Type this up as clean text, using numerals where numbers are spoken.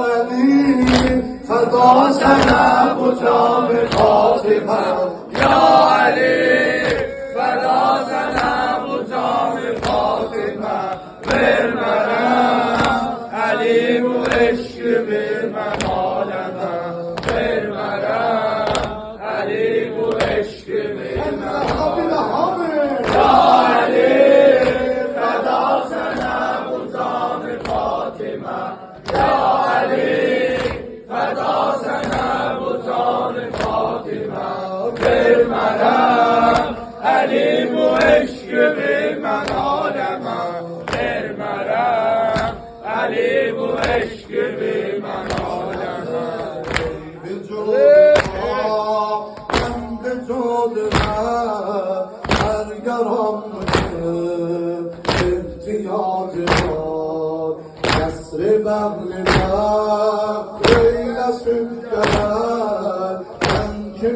علی فدا زنب و جام فاطمه یا علی فدا زنب و جام فاطمه برمرم علی و عشق به من عالمه برمرم علی و عشق به من یا علی فدا زنب و جام فاطمه یا علی فدا زنب و جام فاطمه برمرم علی و عشق به من عالمه برمرم علی و عشق به من عالمه به جود سرگران احتیاج ما کسر بغل ما خیل سکر من که